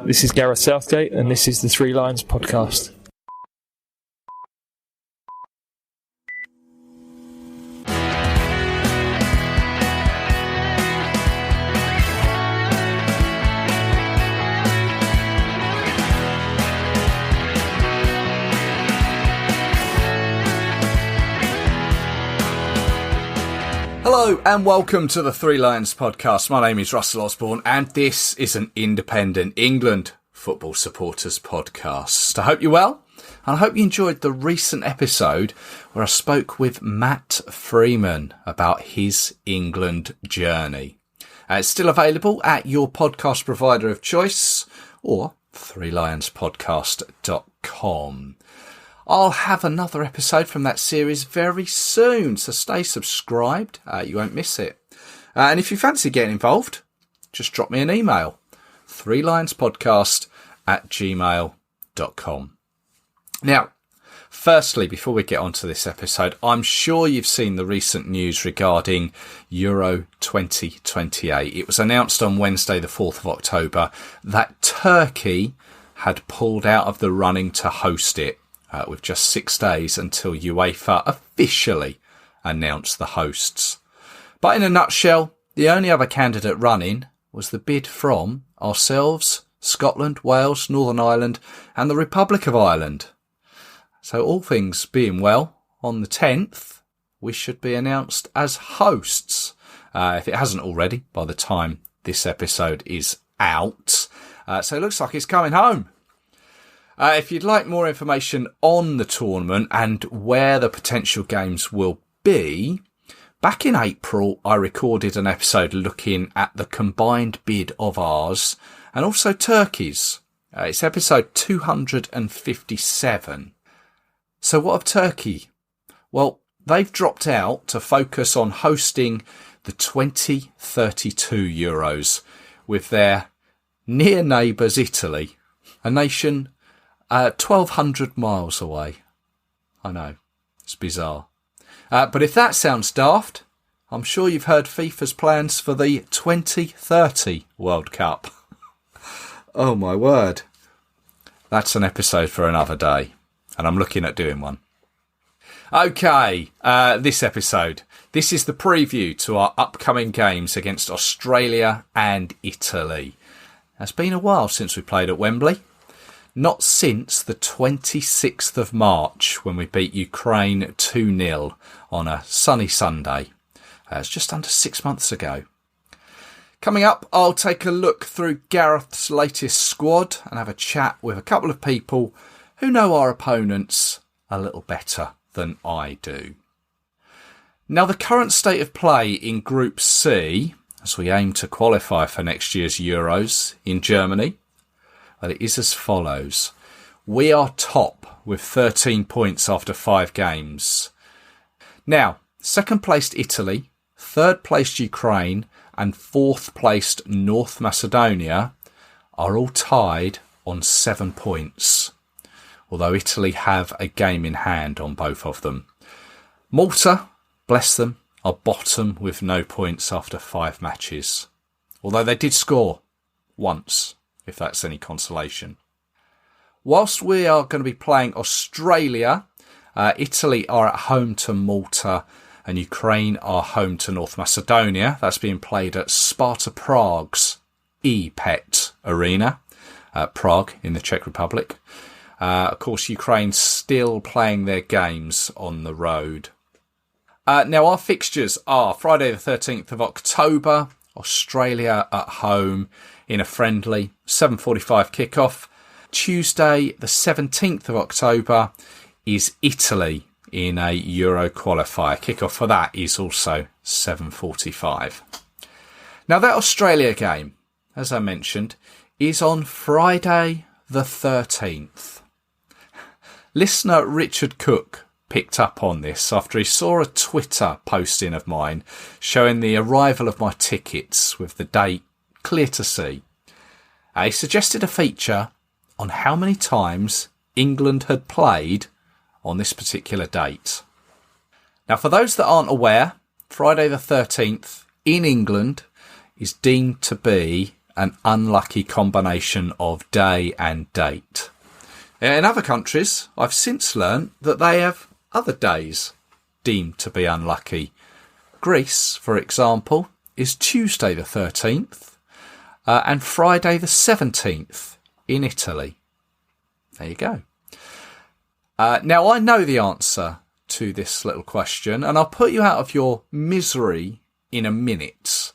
This is Gareth Southgate, and this is the Three Lions podcast. Hello and welcome to the Three Lions podcast. My name is Russell Osborne and this is an independent England football supporters podcast. I hope you're well and I hope you enjoyed the recent episode where I spoke with Matt Freeman about his England journey. It's still available at your podcast provider of choice or threelionspodcast.com. I'll have another episode from that series very soon, so stay subscribed. You won't miss it. And if you fancy getting involved, just drop me an email, threelionspodcast@gmail.com. Now, firstly, before we get on to this episode, I'm sure you've seen the recent news regarding Euro 2028. It was announced on Wednesday, the 4th of October, that Turkey had pulled out of the running to host it. With just 6 days until UEFA officially announced the hosts. But in a nutshell, the only other candidate running was the bid from ourselves, Scotland, Wales, Northern Ireland and the Republic of Ireland. So all things being well, on the 10th, we should be announced as hosts. If it hasn't already, by the time this episode is out. So it looks like it's coming home. If you'd like more information on the tournament and where the potential games will be, back in April I recorded an episode looking at the combined bid of ours and also Turkey's. It's episode 257. So what of Turkey? Well, they've dropped out to focus on hosting the 2032 Euros with their near neighbours Italy, a nation 1,200 miles away. I know, it's bizarre. But if that sounds daft, I'm sure you've heard FIFA's plans for the 2030 World Cup. Oh my word. That's an episode for another day, and I'm looking at doing one. Okay, this episode. This is the preview to our upcoming games against Australia and Italy. It's been a while since we played at Wembley. Not since the 26th of March when we beat Ukraine 2-0 on a sunny Sunday. It's just under 6 months ago. Coming up, I'll take a look through Gareth's latest squad and have a chat with a couple of people who know our opponents a little better than I do. Now, the current state of play in Group C, as we aim to qualify for next year's Euros in Germany, well, it is as follows. We are top with 13 points after 5 games. Now, second placed Italy, third placed Ukraine and fourth placed North Macedonia are all tied on 7 points, although Italy have a game in hand on both of them. Malta, bless them, are bottom with no points after 5 matches, although they did score once, if that's any consolation. Whilst we are going to be playing Australia, Italy are at home to Malta and Ukraine are home to North Macedonia. That's being played at Sparta Prague's E-Pet Arena, Prague in the Czech Republic. Of course, Ukraine's still playing their games on the road. Now, our fixtures are Friday the 13th of October, Australia at home in a friendly 7:45 kickoff. Tuesday the 17th of October is Italy in a Euro qualifier. Kickoff for that is also 7:45. Now, that Australia game, as I mentioned, is on Friday the 13th. Listener Richard Cook picked up on this after he saw a Twitter posting of mine showing the arrival of my tickets with the date clear to see. He suggested a feature on how many times England had played on this particular date. Now, for those that aren't aware, Friday the 13th in England is deemed to be an unlucky combination of day and date. In other countries, I've since learned that they have other days deemed to be unlucky. Greece, for example, is Tuesday the 13th and Friday the 17th in Italy. There you go. Now, I know the answer to this little question, and I'll put you out of your misery in a minute.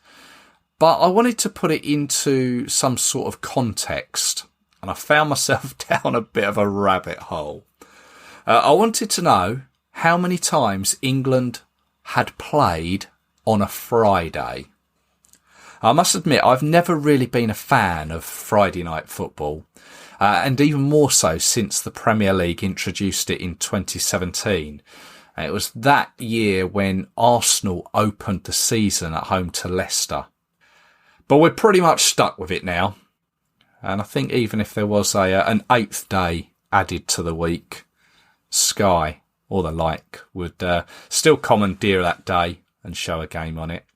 But I wanted to put it into some sort of context, and I found myself down a bit of a rabbit hole. I wanted to know how many times England had played on a Friday. I must admit, I've never really been a fan of Friday night football, and even more so since the Premier League introduced it in 2017. It was that year when Arsenal opened the season at home to Leicester. But we're pretty much stuck with it now. And I think even if there was an 8th day added to the week, Sky or the like would still commandeer that day and show a game on it.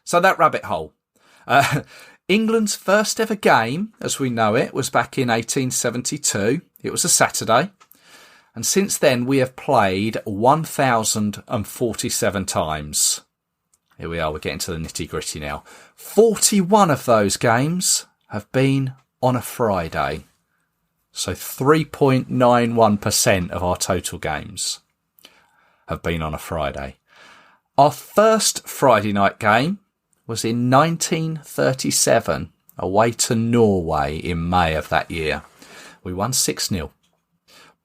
So that rabbit hole. England's first ever game, as we know it, was back in 1872. It was a Saturday. And since then, we have played 1,047 times. Here we are, we're getting to the nitty-gritty now. 41 of those games have been on a Friday. So 3.91% of our total games have been on a Friday. Our first Friday night game was in 1937, away to Norway in May of that year. We won 6-0.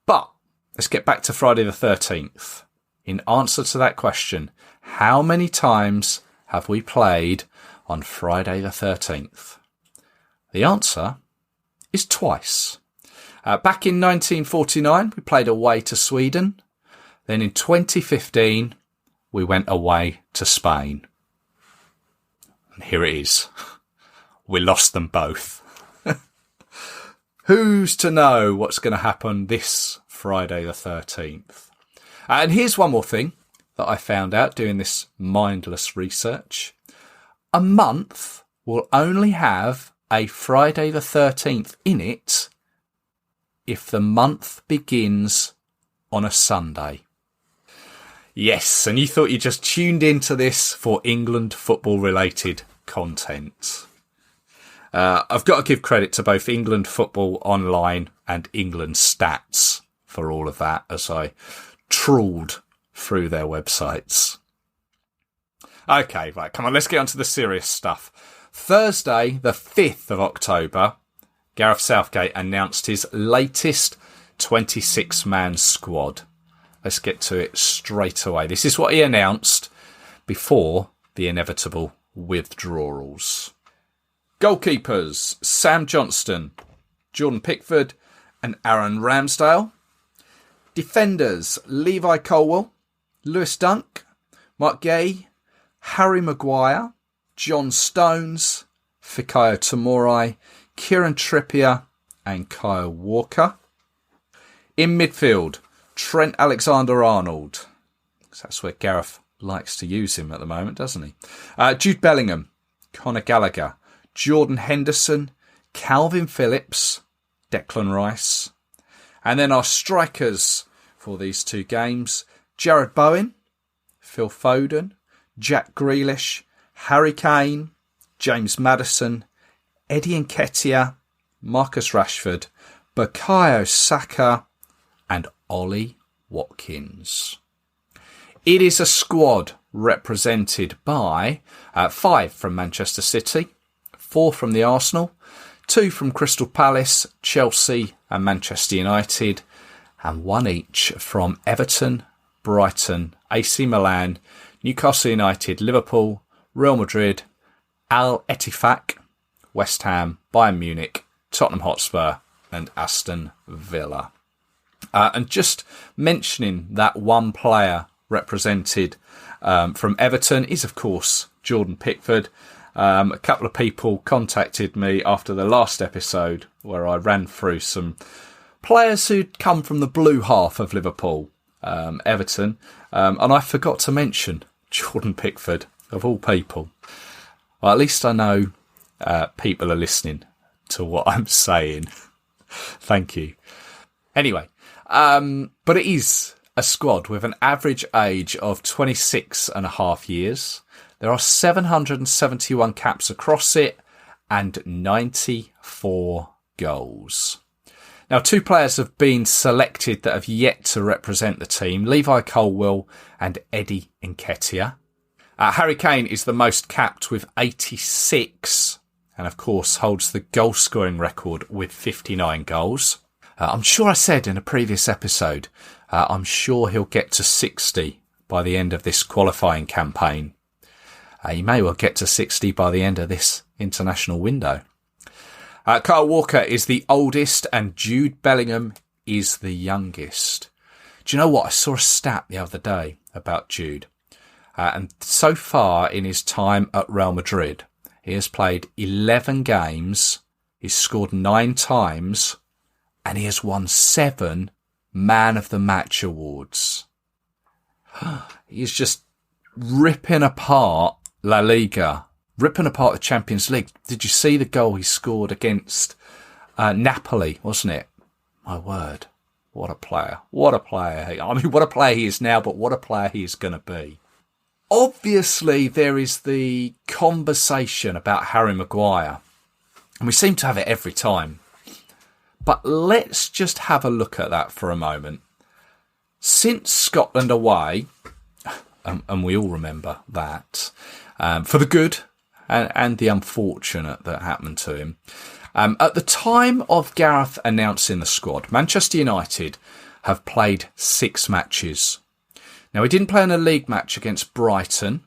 But let's get back to Friday the 13th. In answer to that question, how many times have we played on Friday the 13th? The answer is twice. Back in 1949, we played away to Sweden. Then in 2015, we went away to Spain. And here it is. We lost them both. Who's to know what's going to happen this Friday the 13th? And here's one more thing that I found out doing this mindless research. A month will only have a Friday the 13th in it if the month begins on a Sunday. Yes, and you thought you just tuned into this for England football-related content. I've got to give credit to both England Football Online and England Stats for all of that as I trawled through their websites. Okay, right, come on, let's get on to the serious stuff. Thursday, the 5th of October, Gareth Southgate announced his latest 26-man squad. Let's get to it straight away. This is what he announced before the inevitable withdrawals. Goalkeepers, Sam Johnston, Jordan Pickford and Aaron Ramsdale. Defenders, Levi Colwill, Lewis Dunk, Mark Gay, Harry Maguire, John Stones, Fikayo Tomori, Kieran Trippier and Kyle Walker. In midfield, Trent Alexander-Arnold. That's where Gareth likes to use him at the moment, doesn't he? Jude Bellingham, Conor Gallagher, Jordan Henderson, Calvin Phillips, Declan Rice. And then our strikers for these two games, Jared Bowen, Phil Foden, Jack Grealish, Harry Kane, James Maddison, Eddie Nketiah, Marcus Rashford, Bukayo Saka and Ollie Watkins. It is a squad represented by 5 from Manchester City, 4 from the Arsenal, 2 from Crystal Palace, Chelsea and Manchester United, and 1 each from Everton, Brighton, AC Milan, Newcastle United, Liverpool, Real Madrid, Al Ettifaq, West Ham, Bayern Munich, Tottenham Hotspur and Aston Villa. And just mentioning that one player represented from Everton is, of course, Jordan Pickford. A couple of people contacted me after the last episode where I ran through some players who'd come from the blue half of Liverpool, Everton, and I forgot to mention Jordan Pickford, of all people. Well, at least I know people are listening to what I'm saying. Thank you. Anyway, but it is a squad with an average age of 26 and a half years. There are 771 caps across it and 94 goals. Now, 2 players have been selected that have yet to represent the team, Levi Colwill and Eddie Nketiah. Harry Kane is the most capped with 86 and, of course, holds the goal-scoring record with 59 goals. I'm sure I said in a previous episode, I'm sure he'll get to 60 by the end of this qualifying campaign. He may well get to 60 by the end of this international window. Kyle Walker is the oldest and Jude Bellingham is the youngest. Do you know what? I saw a stat the other day about Jude. And so far in his time at Real Madrid, he has played 11 games, he's scored 9 times, and he has won 7 Man of the Match awards. He's just ripping apart La Liga, ripping apart the Champions League. Did you see the goal he scored against Napoli, wasn't it? My word, what a player. What a player. I mean, what a player he is now, but what a player he is going to be. Obviously, there is the conversation about Harry Maguire, and we seem to have it every time. But let's just have a look at that for a moment. Since Scotland away, and we all remember that, for the good and the unfortunate that happened to him, at the time of Gareth announcing the squad, Manchester United have played 6 matches. Now, he didn't play in a league match against Brighton.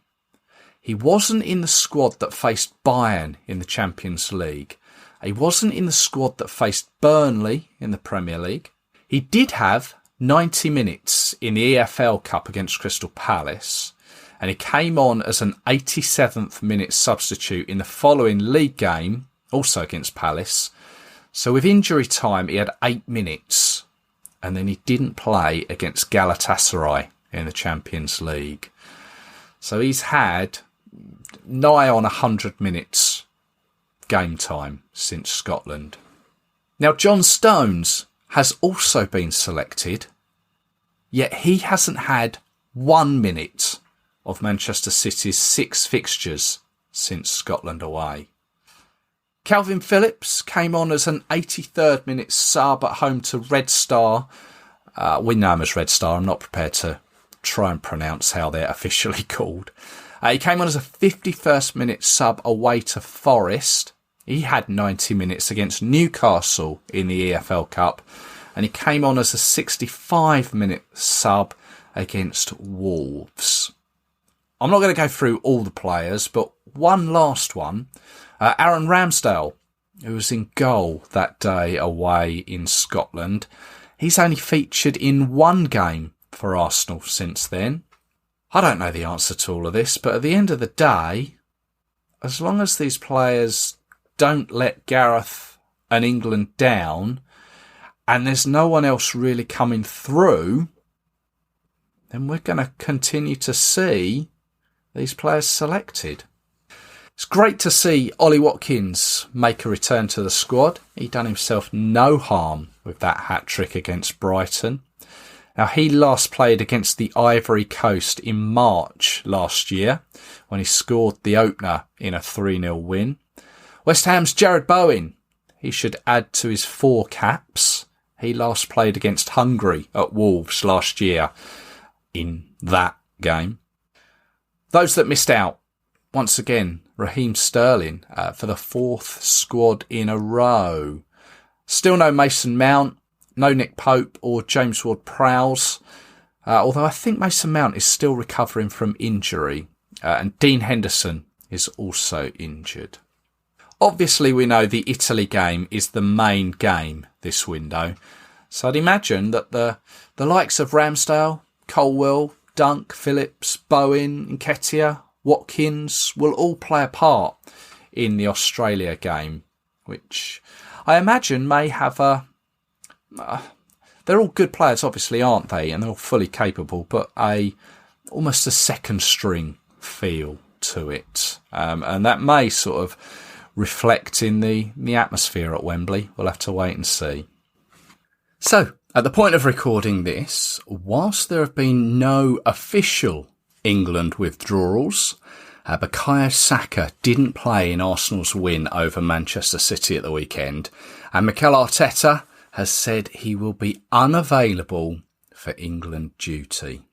He wasn't in the squad that faced Bayern in the Champions League. He wasn't in the squad that faced Burnley in the Premier League. He did have 90 minutes in the EFL Cup against Crystal Palace, and he came on as an 87th minute substitute in the following league game, also against Palace. So with injury time, he had 8 minutes, and then he didn't play against Galatasaray in the Champions League. So he's had nigh on 100 minutes game time since Scotland. Now, John Stones has also been selected, yet he hasn't had 1 minute of Manchester City's 6 fixtures since Scotland away. Calvin Phillips came on as an 83rd minute sub at home to Red Star. We know him as Red Star. I'm not prepared to try and pronounce how they're officially called. He came on as a 51st minute sub away to Forest. He had 90 minutes against Newcastle in the EFL Cup, and he came on as a 65 minute sub against Wolves. I'm not going to go through all the players, but one last one. Aaron Ramsdale, who was in goal that day away in Scotland. He's only featured in 1 game for Arsenal since then. I don't know the answer to all of this, but at the end of the day, as long as these players don't let Gareth and England down, and there's no one else really coming through, then we're going to continue to see these players selected. It's great to see Ollie Watkins make a return to the squad. He done himself no harm with that hat-trick against Brighton. Now, he last played against the Ivory Coast in March last year when he scored the opener in a 3-0 win. West Ham's Jared Bowen, he should add to his 4 caps. He last played against Hungary at Wolves last year in that game. Those that missed out, once again, Raheem Sterling for the 4th squad in a row. Still no Mason Mount, no Nick Pope or James Ward-Prowse, although I think Mason Mount is still recovering from injury, and Dean Henderson is also injured. Obviously, we know the Italy game is the main game this window, so I'd imagine that the likes of Ramsdale, Colwill, Dunk, Phillips, Bowen, Nketiah, Watkins will all play a part in the Australia game, which I imagine may have they're all good players, obviously, aren't they? And they're all fully capable, but almost a second string feel to it. And that may sort of reflect in the atmosphere at Wembley. We'll have to wait and see. So, at the point of recording this, whilst there have been no official England withdrawals, Bukayo Saka didn't play in Arsenal's win over Manchester City at the weekend, and Mikel Arteta has said he will be unavailable for England duty.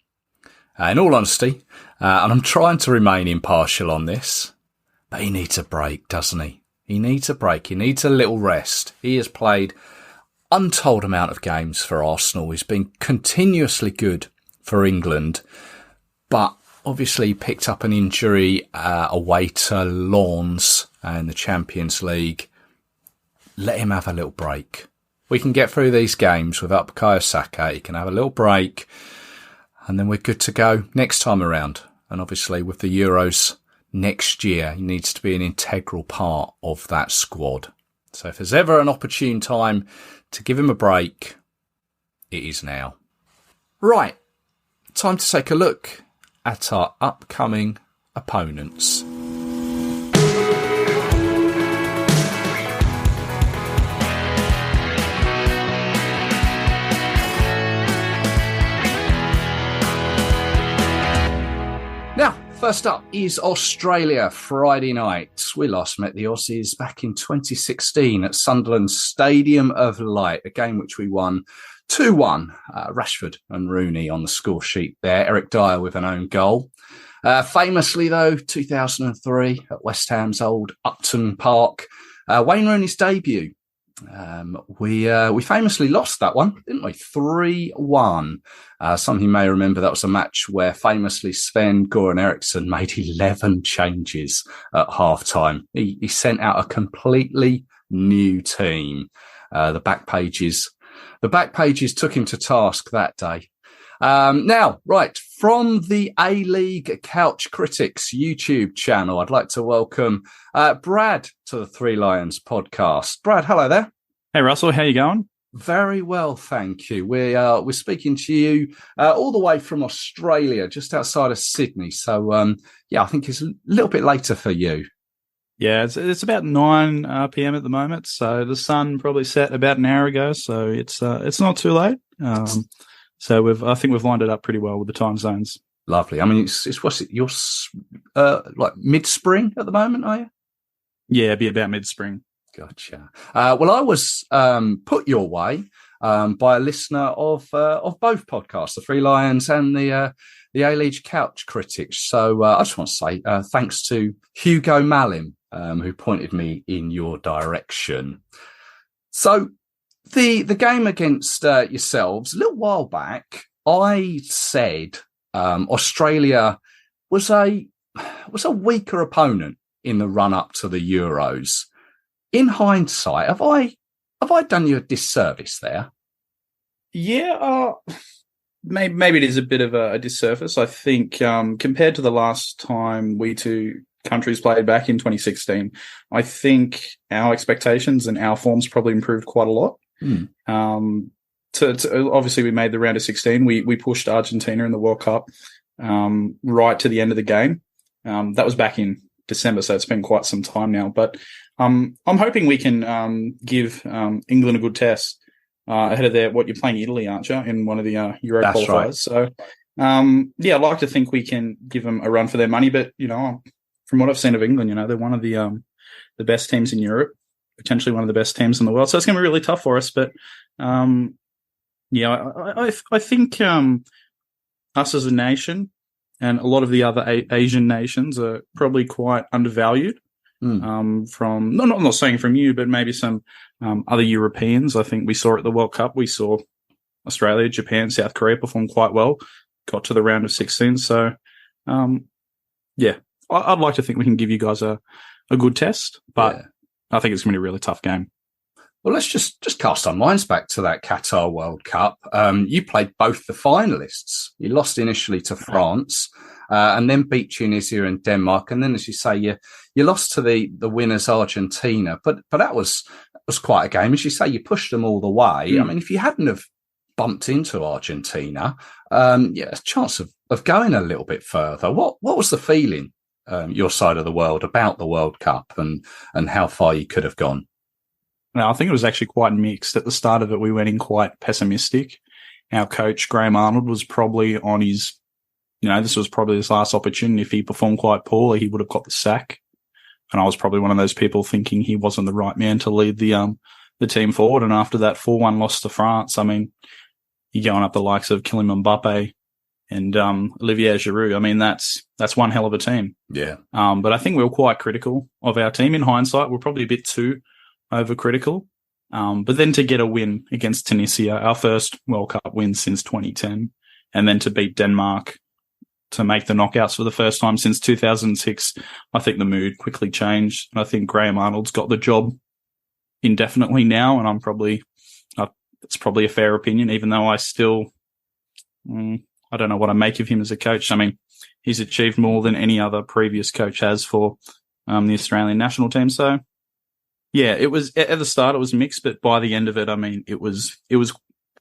In all honesty, and I'm trying to remain impartial on this, but he needs a break, doesn't he? He needs a break. He needs a little rest. He has played untold amount of games for Arsenal. He's been continuously good for England, but obviously he picked up an injury away to Lens in the Champions League. Let him have a little break. We can get through these games without Bukayo Saka. He can have a little break, and then we're good to go next time around. And obviously with the Euros next year, he needs to be an integral part of that squad. So if there's ever an opportune time to give him a break, it is now. Right, time to take a look at our upcoming opponents. Now, first up is Australia, Friday night. We last met the Aussies back in 2016 at Sunderland's Stadium of Light, a game which we won 2-1. Rashford and Rooney on the score sheet there. Eric Dyer with an own goal. Famously, though, 2003 at West Ham's old Upton Park, Wayne Rooney's debut. We famously lost that one, didn't we? 3-1. Some of you may remember that was a match where famously Sven-Göran Eriksson made 11 changes at half-time. He sent out a completely new team. The back pages took him to task that day. Now, right, from the A-League Couch Critics YouTube channel, I'd like to welcome Brad to the Three Lions podcast. Brad, hello there. Hey, Russell, how you going? Very well, thank you. We're speaking to you all the way from Australia, just outside of Sydney. So, I think it's a little bit later for you. Yeah, it's about 9 p.m. at the moment. So the sun probably set about an hour ago. So it's not too late. So I think we've lined it up pretty well with the time zones. Lovely. I mean, it's what's it? You're like mid-spring at the moment, are you? Yeah, it'd be about mid-spring. Gotcha. Well, I was put your way by a listener of both podcasts, the Three Lions and the A-League Couch Critics. So I just want to say thanks to Hugo Malin, who pointed me in your direction. So the game against yourselves, a little while back, I said Australia was a weaker opponent in the run up to the Euros. In hindsight, have I done you a disservice there? Yeah, maybe it is a bit of a disservice. I think compared to the last time we two countries played back in 2016, I think our expectations and our forms probably improved quite a lot. Obviously, we made the round of 16. We pushed Argentina in the World Cup right to the end of the game. That was back in December, so it's been quite some time now. But I'm hoping we can give England a good test ahead of you're playing Italy, aren't you, in one of the Euro That's qualifiers? Right. So, I'd like to think we can give them a run for their money. But, from what I've seen of England, they're one of the best teams in Europe, potentially one of the best teams in the world. So it's going to be really tough for us. But, I think us as a nation and a lot of the other Asian nations are probably quite undervalued. From I'm not saying from you, but maybe some other Europeans. I think we saw at the World Cup, we saw Australia, Japan, South Korea perform quite well, got to the round of 16. So, I'd like to think we can give you guys a good test, but I think it's going to be a really tough game. Well, let's just cast our minds back to that Qatar World Cup. You played both the finalists. You lost initially to France, and then beat Tunisia and Denmark. And then, as you say, you lost to the winners Argentina. But that was quite a game. As you say, you pushed them all the way. I mean, if you hadn't have bumped into Argentina, a chance of going a little bit further. What was the feeling your side of the world about the World Cup and how far you could have gone? No, I think it was actually quite mixed. At the start of it, we went in quite pessimistic. Our coach, Graham Arnold, was probably on his, this was probably his last opportunity. If he performed quite poorly, he would have got the sack. And I was probably one of those people thinking he wasn't the right man to lead the team forward. And after that 4-1 loss to France, I mean, you're going up the likes of Kylian Mbappe and Olivier Giroud. I mean, that's one hell of a team. Yeah. But I think we were quite critical of our team. In hindsight, we're probably a bit too overcritical. But then to get a win against Tunisia, our first World Cup win since 2010, and then to beat Denmark to make the knockouts for the first time since 2006, I think the mood quickly changed. And I think Graham Arnold's got the job indefinitely now, and it's probably a fair opinion, even though I still, I don't know what I make of him as a coach. I mean, he's achieved more than any other previous coach has for the Australian national team. So, yeah, it was at the start it was mixed, but by the end of it, I mean, it was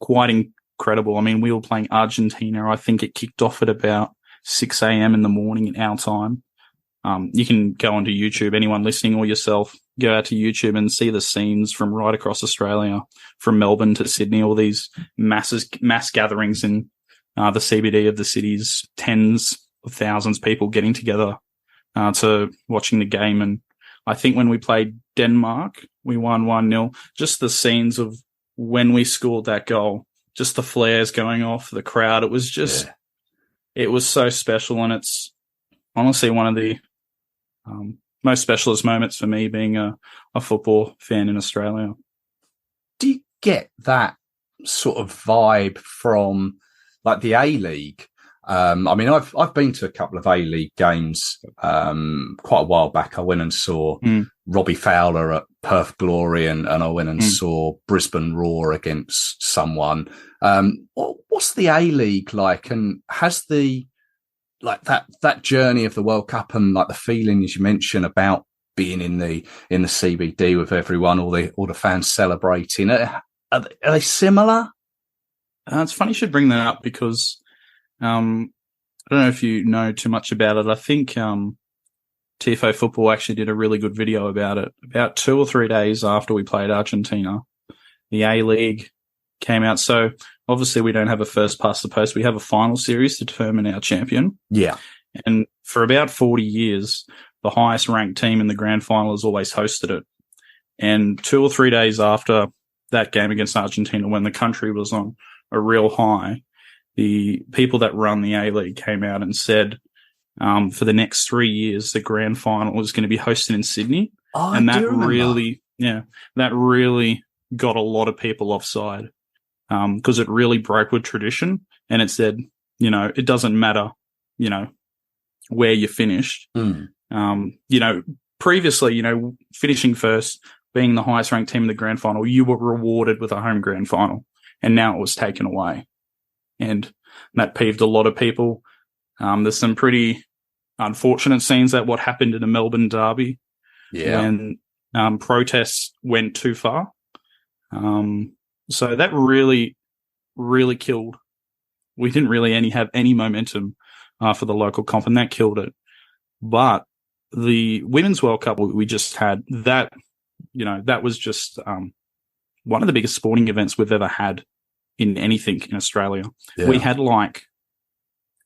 quite incredible. I mean, we were playing Argentina. I think it kicked off at about 6 a.m. in the morning in our time. You can go onto YouTube, anyone listening or yourself, go out to YouTube and see the scenes from right across Australia, from Melbourne to Sydney, all these mass gatherings in the CBD of the cities, tens of thousands of people getting together to watching the game. And I think when we played Denmark, we won 1-0. Just the scenes of when we scored that goal, just the flares going off, the crowd, it was just, It was so special. And it's honestly one of the most specialist moments for me being a football fan in Australia. Do you get that sort of vibe from like the A-League? I mean, I've been to a couple of A-League games quite a while back. I went and saw Robbie Fowler at Perth Glory, and I went and saw Brisbane Roar against someone. What's the A-League like? And has that journey of the World Cup and like the feeling, as you mentioned, about being in the CBD with everyone, all the fans celebrating, are they similar? It's funny you should bring that up because I don't know if you know too much about it. I think TFO Football actually did a really good video about it. About 2 or 3 days after we played Argentina, the A-League came out. So obviously we don't have a first past the post. We have a final series to determine our champion. Yeah. And for about 40 years, the highest ranked team in the grand final has always hosted it. And 2 or 3 days after that game against Argentina, when the country was on a real high, the people that run the A-League came out and said, for the next 3 years, the grand final is going to be hosted in Sydney. Oh, and I do remember. that really got a lot of people offside. Because it really broke with tradition, and it said, it doesn't matter, where you finished. Previously, finishing first, being the highest ranked team in the grand final, you were rewarded with a home grand final, and now it was taken away. And that peeved a lot of people. There's some pretty unfortunate scenes at what happened in the Melbourne derby when protests went too far. So that really, really killed. We didn't really have any momentum for the local comp, and that killed it. But the Women's World Cup we just had, that was just one of the biggest sporting events we've ever had in anything in Australia. Yeah. We had like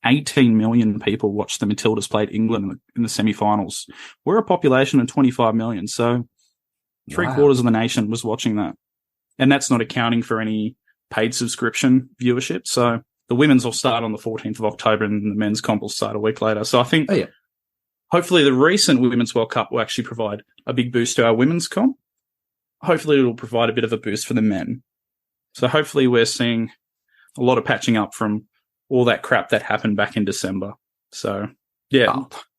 18 million people watch the Matildas played England in the semi-finals. We're a population of 25 million, so 3/4 of the nation was watching that. And that's not accounting for any paid subscription viewership. So the women's will start on the 14th of October and the men's comp will start a week later. So I think hopefully the recent Women's World Cup will actually provide a big boost to our women's comp. Hopefully it will provide a bit of a boost for the men. So hopefully we're seeing a lot of patching up from all that crap that happened back in December. So,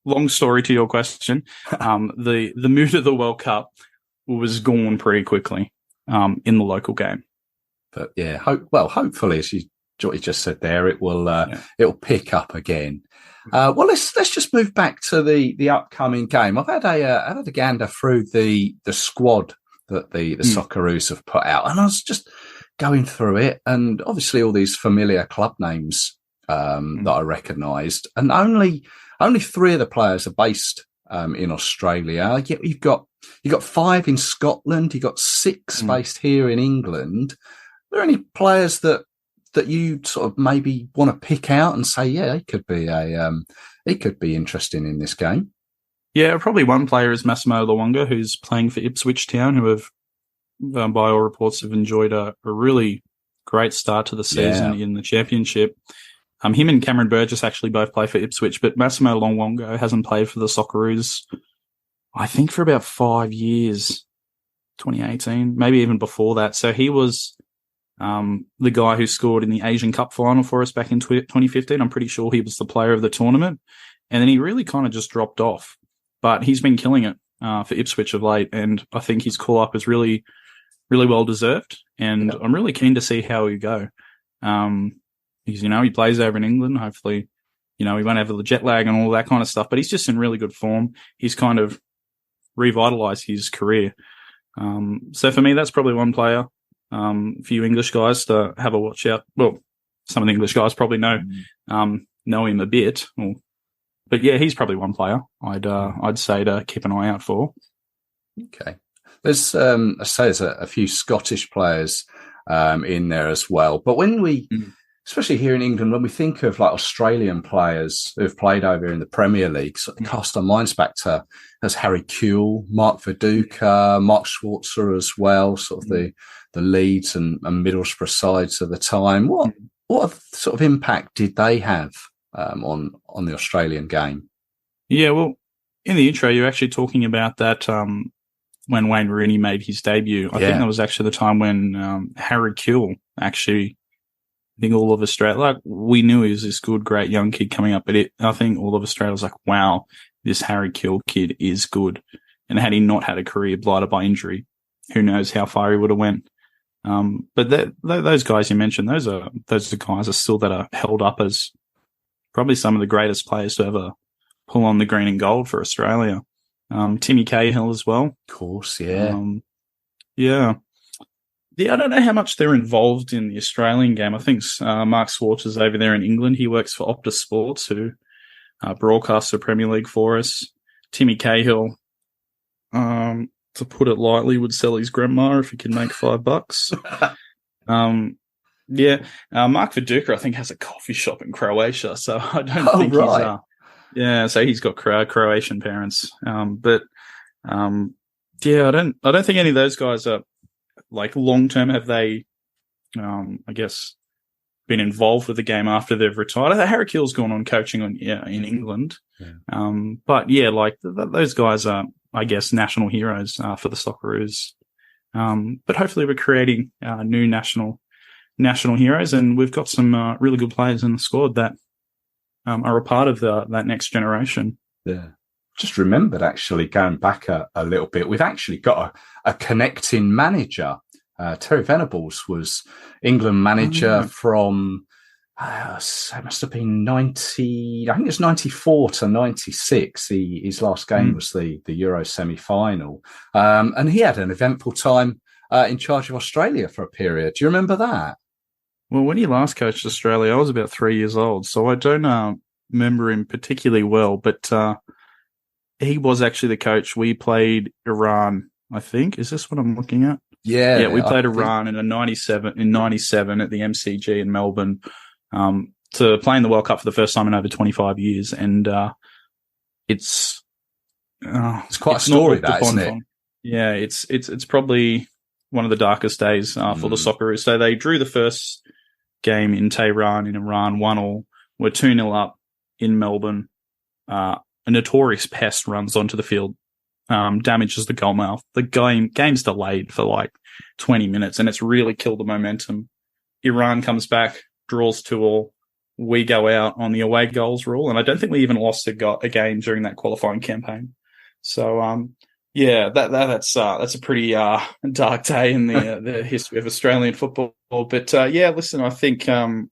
long story to your question. The mood of the World Cup was gone pretty quickly. In the local game. But hopefully, as you just said there, it will it'll pick up again. Well, let's just move back to the upcoming game. I've had a gander through the squad that the Socceroos have put out, and I was just going through it, and obviously all these familiar club names that I recognised, and only only 3 of the players are based in Australia. You've got 5 in Scotland. You've got 6 based here in England. Are there any players that you sort of maybe want to pick out and say, yeah, he could be interesting in this game? Yeah, probably one player is Massimo Luonga, who's playing for Ipswich Town, who have, by all reports, have enjoyed a really great start to the season in the championship. Him and Cameron Burgess actually both play for Ipswich, but Massimo Luonga hasn't played for the Socceroos, I think, for about 5 years, 2018, maybe even before that. So he was the guy who scored in the Asian Cup final for us back in 2015. I'm pretty sure he was the player of the tournament. And then he really kind of just dropped off. But he's been killing it for Ipswich of late, and I think his call-up is really, really well-deserved. And I'm really keen to see how he go. Because, he plays over in England. Hopefully, he won't have the jet lag and all that kind of stuff. But he's just in really good form. He's kind of revitalised his career. So for me, that's probably one player for you English guys to have a watch out. Well, some of the English guys probably know him a bit. But yeah, he's probably one player I'd say to keep an eye out for. Okay. There's there's a few Scottish players in there as well. But when we, especially here in England, when we think of like Australian players who've played over in the Premier League, sort of cast our minds back to as Harry Kewell, Mark Viduka, Mark Schwarzer as well, sort of the Leeds and Middlesbrough sides of the time. What sort of impact did they have on the Australian game? Yeah, well, in the intro, you're actually talking about that when Wayne Rooney made his debut. I think that was actually the time when Harry Kewell actually, I think all of Australia, like, we knew he was this good, great young kid coming up, but I think all of Australia was like, wow, this Harry Kewell kid is good. And had he not had a career blighted by injury, who knows how far he would have went. But those guys you mentioned, those are guys still that are held up as probably some of the greatest players to ever pull on the green and gold for Australia. Timmy Cahill as well. Of course, yeah. Yeah, I don't know how much they're involved in the Australian game. I think Mark Swartz is over there in England. He works for Optus Sports, who broadcasts the Premier League for us. Timmy Cahill, to put it lightly, would sell his grandma if he could make $5. Mark Viduka, I think, has a coffee shop in Croatia, so I don't think he's so he's got Croatian parents. I don't think any of those guys are, like, long term, have they I guess been involved with the game after they've retired. Harry Kewell's gone on coaching in England. Those guys are, I guess, national heroes for the Socceroos. But hopefully we're creating new national heroes, and we've got some really good players in the squad that are a part of that next generation. Yeah. Just remembered, actually, going back a little bit, we've actually got a connecting manager. Terry Venables was England manager from, it must have been 90, I think it's 94 to 96. His last game was the Euro semi-final. And he had an eventful time in charge of Australia for a period. Do you remember that? Well, when he last coached Australia, I was about 3 years old, so I don't remember him particularly well, but he was actually the coach. We played Iran, I think. Is this what I'm looking at? Yeah, we played Iran in 97 at the MCG in Melbourne to play in the World Cup for the first time in over 25 years, and it's quite a story, that, isn't it? Yeah, it's probably one of the darkest days for the Socceroos. So they drew the first game in Tehran in Iran 1-1. We're 2-0 up in Melbourne. A notorious pest runs onto the field, damages the goalmouth. The game's delayed for like 20 minutes, and it's really killed the momentum. Iran comes back, draws 2-2. We go out on the away goals rule, and I don't think we even lost a game during that qualifying campaign. So, that's a pretty dark day in the history of Australian football. But listen, I think I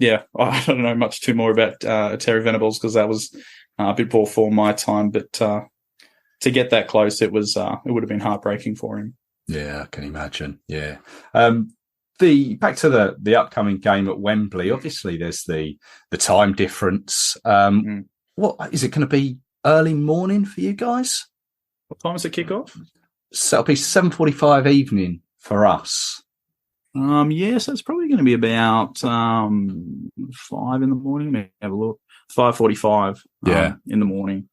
don't know much too more about Terry Venables, because that was a bit before my time. But to get that close, it would have been heartbreaking for him. Yeah, I can imagine. Yeah. Back to the upcoming game at Wembley. Obviously, there's the time difference. what is it going to be? Early morning for you guys? What time does it kick off? So it'll be 7:45 evening for us. Yeah, so it's probably going to be about 5 in the morning. Let me have a look. 5:45 in the morning.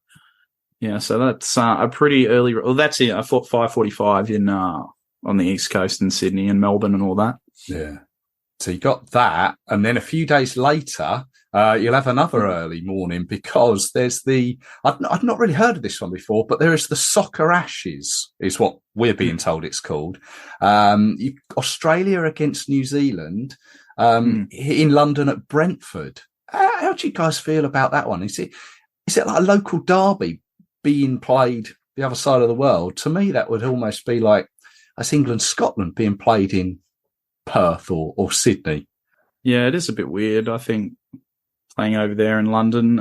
Yeah, so that's a pretty early. Well, that's it. I thought 5:45 in on the East Coast in Sydney and Melbourne and all that. Yeah. So you got that, and then a few days later, you'll have another early morning because there's I've not really heard of this one before, but there is the Soccer Ashes, is what we're being told it's called. Australia against New Zealand in London at Brentford. How do you guys feel about that one? Is it like a local derby being played the other side of the world? To me, that would almost be like that's England-Scotland being played in Perth or Sydney. Yeah, it is a bit weird. I think playing over there in London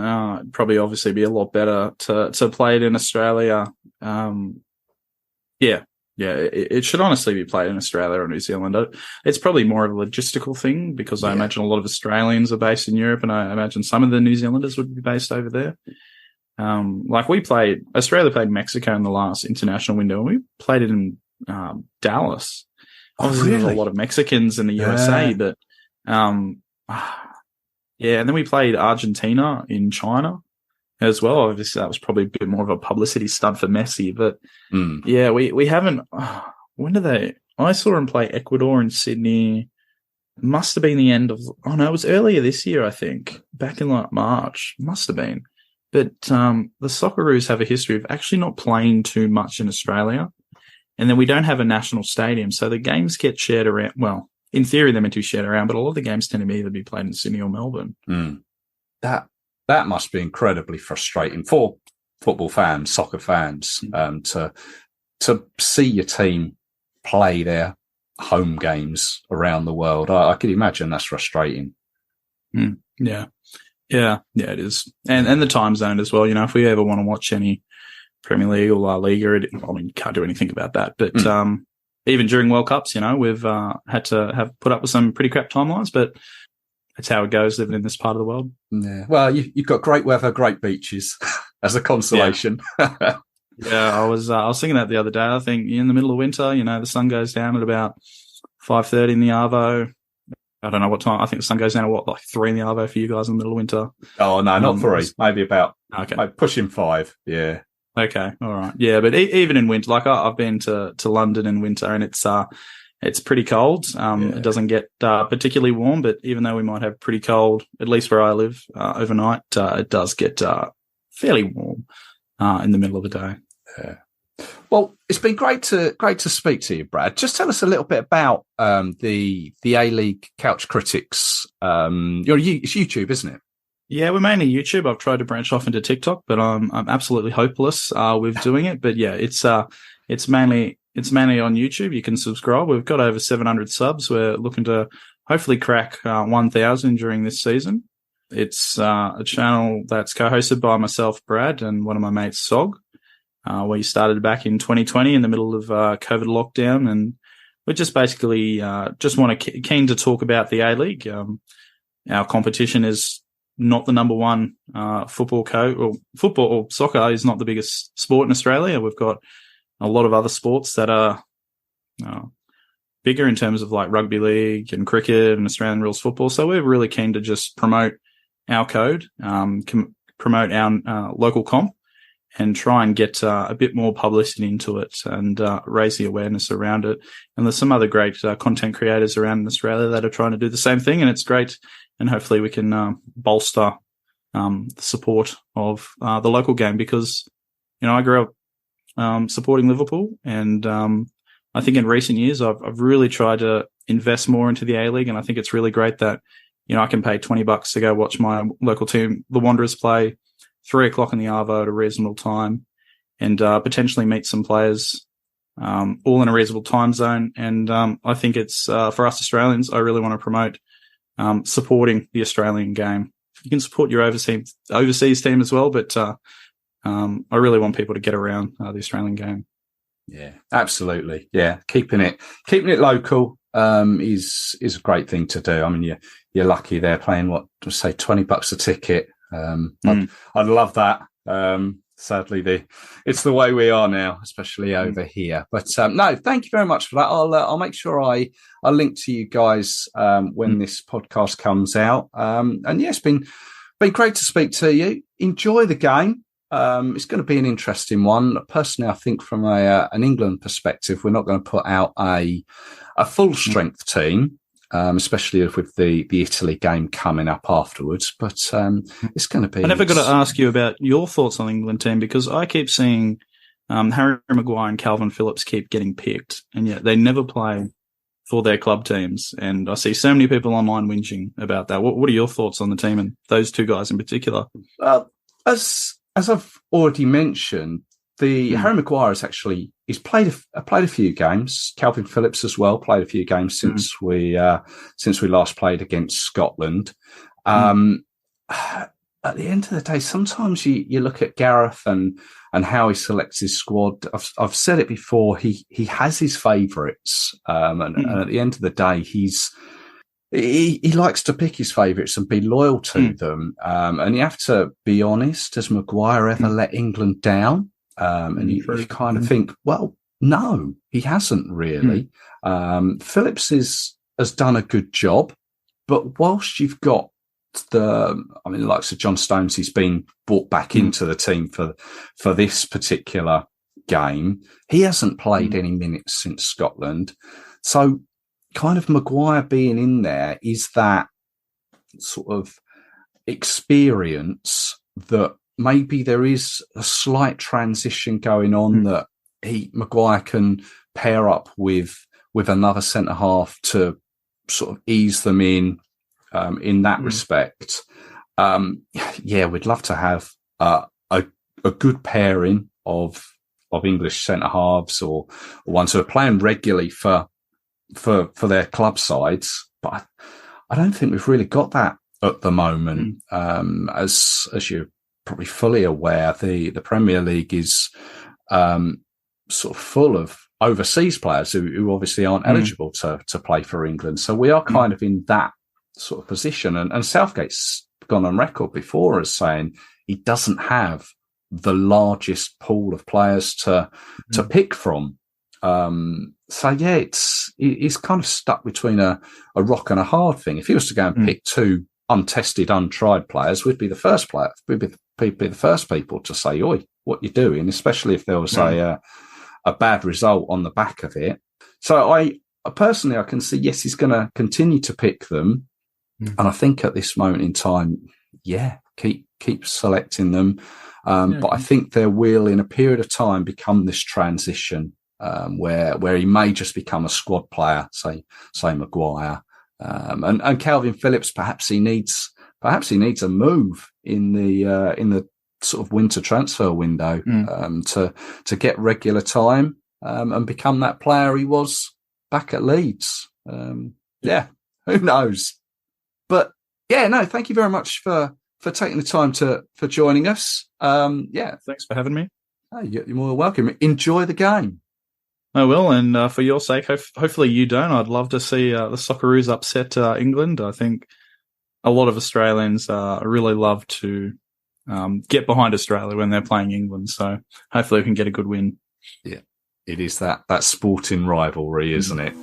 probably obviously be a lot better to play it in Australia. It should honestly be played in Australia or New Zealand. It's probably more of a logistical thing because I imagine a lot of Australians are based in Europe, and I imagine some of the New Zealanders would be based over there. Australia played Mexico in the last international window, and we played it in Dallas. Obviously, really? There's a lot of Mexicans in the USA, but and then we played Argentina in China as well. Obviously, that was probably a bit more of a publicity stunt for Messi, but we haven't. When did they? I saw them play Ecuador in Sydney. Must have been the end of. Oh no, it was earlier this year, I think, back in like March. Must have been. But the Socceroos have a history of actually not playing too much in Australia. And then we don't have a national stadium, so the games get shared around. Well, in theory, they're meant to be shared around, but a lot of the games tend to either be played in Sydney or Melbourne. That must be incredibly frustrating for football fans, soccer fans, to see your team play their home games around the world. I could imagine that's frustrating. Yeah, it is, and the time zone as well. You know, if we ever want to watch any Premier League or La Liga, you can't do anything about that. But even during World Cups, you know, we've had to have put up with some pretty crap timelines, but it's how it goes living in this part of the world. Yeah. Well, you've got great weather, great beaches as a consolation. Yeah, I was thinking that the other day. I think in the middle of winter, you know, the sun goes down at about 5:30 in the Arvo. I don't know what time. I think the sun goes down at like 3 in the Arvo for you guys in the middle of winter. Oh no, not 3. Maybe about like pushing 5. Yeah. Okay, all right, yeah, but even in winter, like I've been to London in winter, and it's pretty cold. It doesn't get particularly warm, but even though we might have pretty cold, at least where I live overnight, it does get fairly warm in the middle of the day. Yeah. Well, it's been great to speak to you, Brad. Just tell us a little bit about the A-League Couch Critics. It's YouTube, isn't it? Yeah, we're mainly YouTube. I've tried to branch off into TikTok, but I'm absolutely hopeless with doing it. But yeah, it's mainly on YouTube. You can subscribe. We've got over 700 subs. We're looking to hopefully crack 1,000 during this season. It's a channel that's co-hosted by myself, Brad, and one of my mates, Sog. We started back in 2020 in the middle of COVID lockdown, and we're just basically keen to talk about the A-League. Our competition is not the number one football or soccer is not the biggest sport in Australia. We've got a lot of other sports that are bigger in terms of like rugby league and cricket and Australian rules football. So we're really keen to just promote our code, promote our local comp, and try and get a bit more publicity into it and raise the awareness around it. And there's some other great content creators around in Australia that are trying to do the same thing, and it's great. And hopefully we can bolster the support of the local game because, you know, I grew up supporting Liverpool, and I think in recent years I've really tried to invest more into the A-League, and I think it's really great that, you know, I can pay $20 to go watch my local team, the Wanderers, play 3:00 in the Arvo at a reasonable time, and potentially meet some players all in a reasonable time zone. And I think it's for us Australians, I really want to promote supporting the Australian game. You can support your overseas team as well, but I really want people to get around the Australian game. Yeah, absolutely. Yeah, keeping it local is a great thing to do. I mean, you're lucky they're playing $20 a ticket. I'd love that. Sadly, it's the way we are now, especially over here. But no, thank you very much for that. I'll make sure I link to you guys when this podcast comes out. And yeah, it's been great to speak to you. Enjoy the game. It's going to be an interesting one. Personally, I think from an England perspective, we're not going to put out a full strength team. Especially with the Italy game coming up afterwards. But it's going to be... I never got to ask you about your thoughts on the England team, because I keep seeing Harry Maguire and Calvin Phillips keep getting picked, and yet they never play for their club teams. And I see so many people online whinging about that. What are your thoughts on the team and those two guys in particular? As I've already mentioned, Harry Maguire he's played a few games. Calvin Phillips as well played a few games since we last played against Scotland. At the end of the day, sometimes you look at Gareth and how he selects his squad. I've said it before. He has his favourites, and at the end of the day, he likes to pick his favourites and be loyal to them. And you have to be honest. Has Maguire ever let England down? And you kind of think, well, no, he hasn't really. Phillips has done a good job, but whilst you've got like Sir John Stones, he's been brought back into the team for this particular game. He hasn't played any minutes since Scotland. So kind of Maguire being in there is that sort of experience that maybe there is a slight transition going on that Maguire can pair up with another centre half to sort of ease them in that respect. Yeah, we'd love to have a good pairing of English centre halves or ones who are playing regularly for their club sides, but I don't think we've really got that at the moment. As you're probably fully aware, the Premier League is sort of full of overseas players who obviously aren't eligible to play for England. So we are kind of in that sort of position. And Southgate's gone on record before as saying he doesn't have the largest pool of players to pick from. So yeah, he's kind of stuck between a rock and a hard thing. If he was to go and pick two untested, untried players, we'd be the first people to say, "Oi, what you doing?" Especially if there was a bad result on the back of it. So I personally, I can see, yes, he's going to continue to pick them, and I think at this moment in time, yeah, keep selecting them. But I think there will, in a period of time, become this transition where he may just become a squad player, say Maguire, and Calvin Phillips. Perhaps he needs a move in the sort of winter transfer window to get regular time and become that player he was back at Leeds. Yeah, who knows? But yeah, no, thank you very much for taking the time for joining us. Yeah, thanks for having me. Oh, you're more welcome. Enjoy the game. I will, and for your sake, hopefully you don't. I'd love to see the Socceroos upset England. I think a lot of Australians really love to get behind Australia when they're playing England. So hopefully we can get a good win. Yeah, it is that sporting rivalry, isn't it?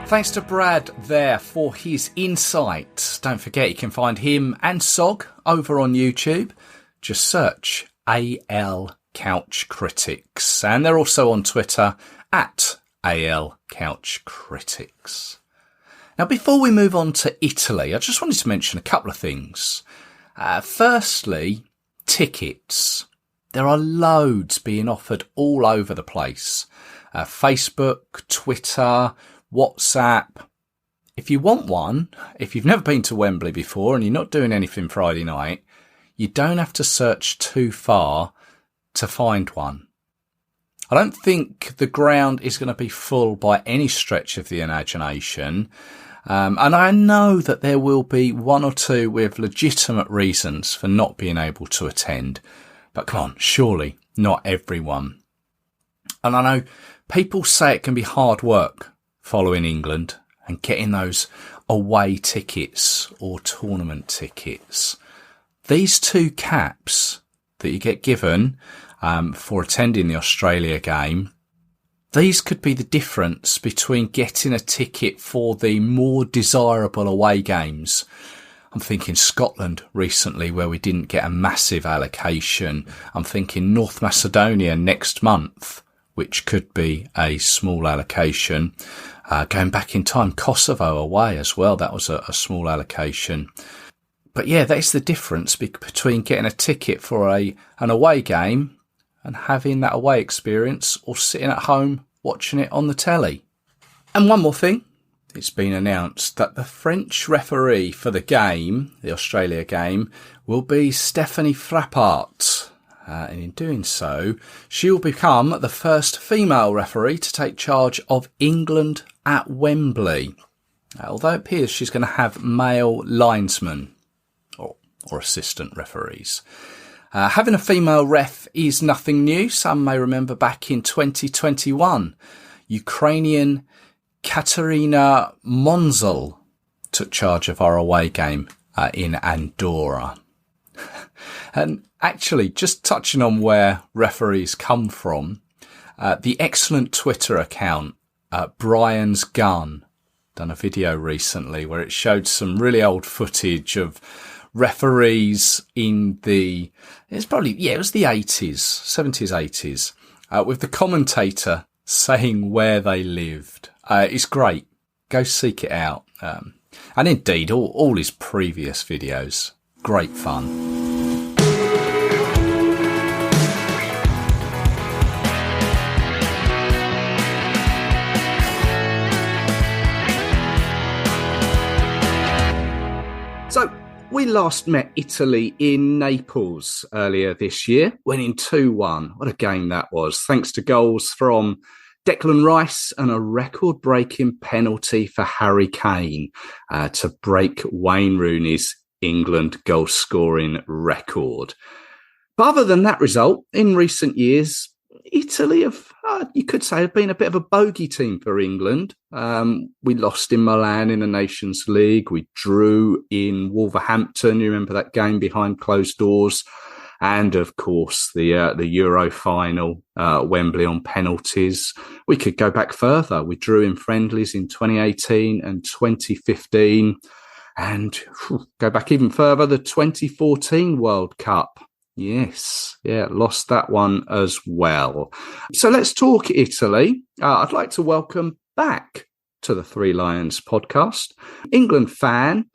Thanks to Brad there for his insight. Don't forget you can find him and Sog over on YouTube. Just search AL Couch Critics. And they're also on Twitter at AL Couch Critics. Now, before we move on to Italy, I just wanted to mention a couple of things. Firstly, tickets. There are loads being offered all over the place. Facebook, Twitter, WhatsApp. If you want one, if you've never been to Wembley before and you're not doing anything Friday night, you don't have to search too far to find one. I don't think the ground is going to be full by any stretch of the imagination. And I know that there will be one or two with legitimate reasons for not being able to attend. But come on, surely not everyone. And I know people say it can be hard work following England and getting those away tickets or tournament tickets. These 2 caps that you get given for attending the Australia game, these could be the difference between getting a ticket for the more desirable away games. I'm thinking Scotland recently, where we didn't get a massive allocation. I'm thinking North Macedonia next month, which could be a small allocation. Going back in time, Kosovo away as well. That was a small allocation. But yeah, that's the difference between getting a ticket for an away game and having that away experience, or sitting at home watching it on the telly. And one more thing. It's been announced that the French referee for the game, the Australia game, will be Stephanie Frappart. And in doing so, she will become the first female referee to take charge of England at Wembley. Although it appears she's going to have male linesmen or assistant referees. Having a female ref is nothing new. Some may remember back in 2021, Ukrainian Katerina Monzel took charge of our away game in Andorra. And actually, just touching on where referees come from, the excellent Twitter account, Brian's Gun, done a video recently where it showed some really old footage of referees in it was the 80s, 70s, 80s, with the commentator saying where they lived. It's great. Go seek it out. And indeed, all his previous videos, great fun. So, we last met Italy in Naples earlier this year, winning 2-1. What a game that was. Thanks to goals from Declan Rice and a record-breaking penalty for Harry Kane to break Wayne Rooney's England goal-scoring record. But other than that result, in recent years, Italy you could say, have been a bit of a bogey team for England. We lost in Milan in the Nations League. We drew in Wolverhampton. You remember that game behind closed doors? And of course, the Euro final, Wembley on penalties. We could go back further. We drew in friendlies in 2018 and 2015. And go back even further, the 2014 World Cup. Yes, lost that one as well. So let's talk Italy. I'd like to welcome back to the Three Lions podcast, England fan,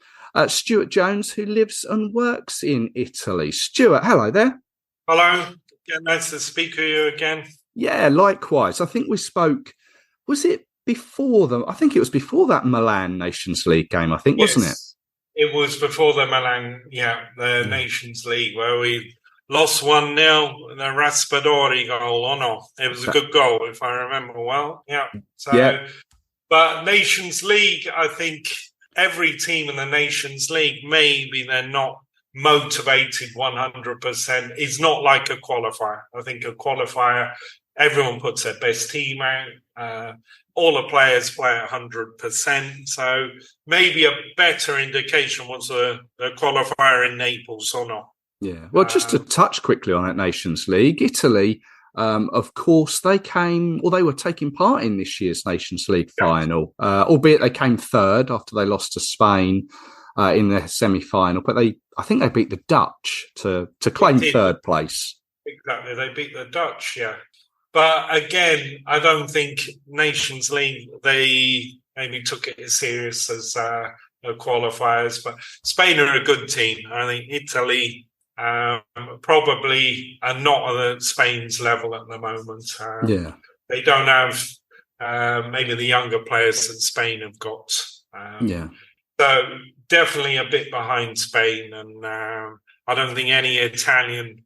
Stuart Jones, who lives and works in Italy. Stuart, hello there. Hello. Yeah, nice to speak with you again. Yeah, likewise. I think we spoke, was it before them? I think it was before that Milan Nations League game, I think, wasn't it? It was before the Milan, the Nations League, where we lost 1-0, the Raspadori goal. Oh, no, it was a good goal, if I remember well. But Nations League, I think every team in the Nations League, maybe they're not motivated 100%. It's not like a qualifier. I think a qualifier, everyone puts their best team out. All the players play 100%. So maybe a better indication was the qualifier in Naples or not. Yeah. Well, just to touch quickly on that Nations League, Italy, of course, they were taking part in this year's Nations League final, albeit they came third after they lost to Spain in the semi-final. But I think they beat the Dutch to claim third place. Exactly. They beat the Dutch, yeah. But again, I don't think Nations League, they maybe took it as serious as the qualifiers. But Spain are a good team. I think Italy probably are not at Spain's level at the moment. They don't have maybe the younger players that Spain have got. So definitely a bit behind Spain. And I don't think any Italian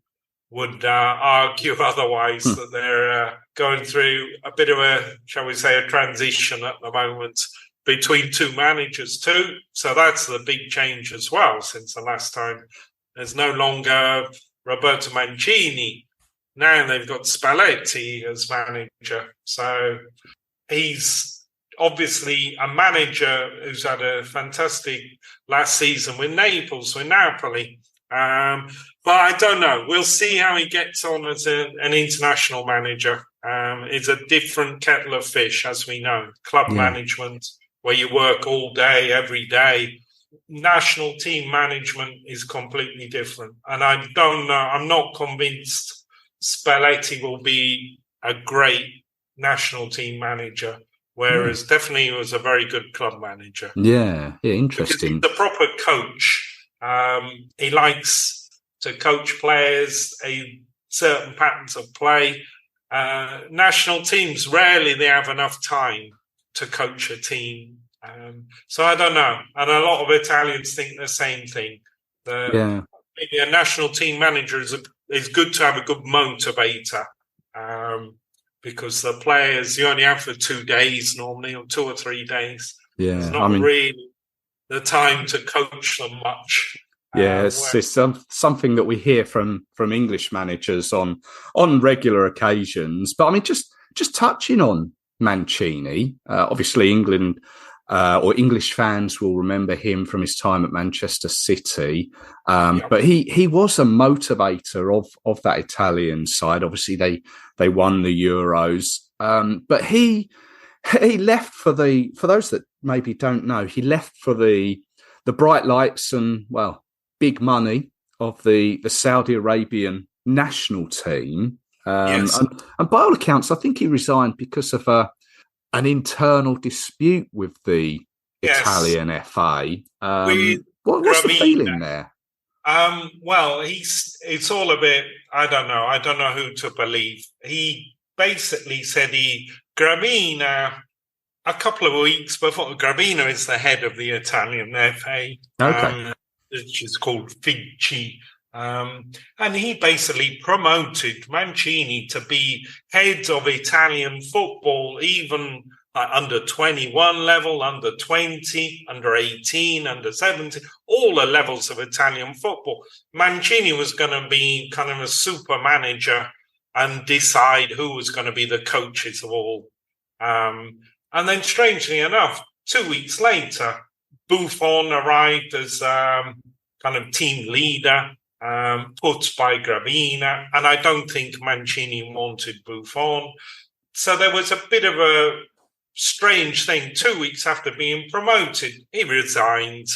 would argue otherwise, that they're going through a bit of a, shall we say, a transition at the moment between two managers too. So that's the big change as well since the last time. There's no longer Roberto Mancini. Now they've got Spalletti as manager. So he's obviously a manager who's had a fantastic last season with Napoli. But I don't know. We'll see how he gets on as an international manager. It's a different kettle of fish, as we know. Club management, where you work all day, every day. National team management is completely different. And I don't know. I'm not convinced Spalletti will be a great national team manager, whereas definitely he was a very good club manager. Yeah, interesting. Because he's a proper coach. He likes to coach players, certain patterns of play. National teams, rarely they have enough time to coach a team. So I don't know. And a lot of Italians think the same thing. Maybe a national team manager is good to have a good motivator, because the players you only have for 2 days normally, or 2 or 3 days. Yeah, it's not really the time to coach them much. Yeah, it's something that we hear from English managers on regular occasions. But I mean, just touching on Mancini, obviously England or English fans will remember him from his time at Manchester City. But he was a motivator of that Italian side. Obviously, they won the Euros. But he left for those that maybe don't know, he left for the bright lights and, well, big money of the Saudi Arabian national team. And by all accounts, I think he resigned because of an internal dispute with the Italian FA. What's the feeling there? Well, it's all a bit, I don't know. I don't know who to believe. He basically said Gravina, a couple of weeks before, Gravina is the head of the Italian FA. Okay. Which is called Figci. And he basically promoted Mancini to be head of Italian football, even under 21 level, under 20, under 18, under 17, all the levels of Italian football. Mancini was going to be kind of a super manager and decide who was going to be the coaches of all. And then, strangely enough, 2 weeks later, Buffon arrived as kind of team leader, put by Gravina, and I don't think Mancini wanted Buffon. So there was a bit of a strange thing. 2 weeks after being promoted, he resigned,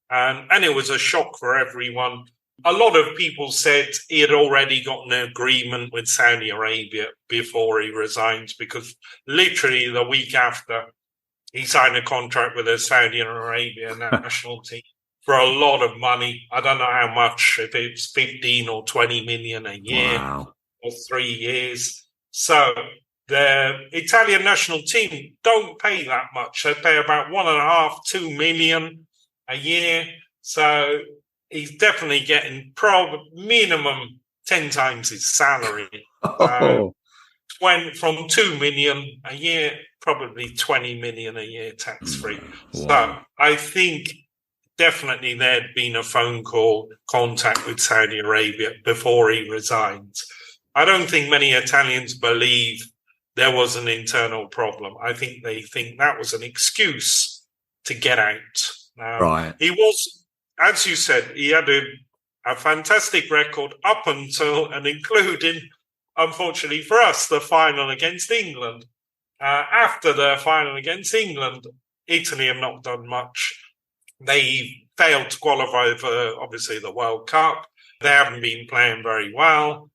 and it was a shock for everyone. A lot of people said he had already got an agreement with Saudi Arabia before he resigned, because literally the week after, he signed a contract with the Saudi Arabia national team for a lot of money. I don't know how much, if it's 15 or 20 million a year or 3 years. So the Italian national team don't pay that much. They pay about 1.5, 2 million a year. So he's definitely getting minimum 10 times his salary. From 2 million a year, probably 20 million a year tax-free. Wow. So I think definitely there'd been a phone call contact with Saudi Arabia before he resigned. I don't think many Italians believe there was an internal problem. I think they think that was an excuse to get out. He was, as you said, he had a fantastic record up until and including, unfortunately for us, the final against England. After the final against England, Italy have not done much. They failed to qualify for, obviously, the World Cup. They haven't been playing very well.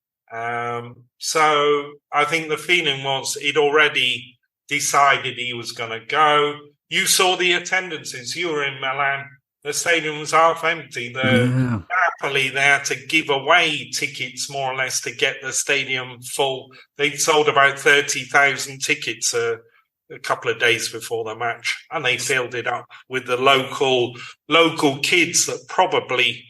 So I think the feeling was he'd already decided he was going to go. You saw the attendances. You were in Milan. The stadium was half empty. Napoli, they had to give away tickets more or less to get the stadium full. They sold about 30,000 tickets a couple of days before the match, and they filled it up with the local kids that probably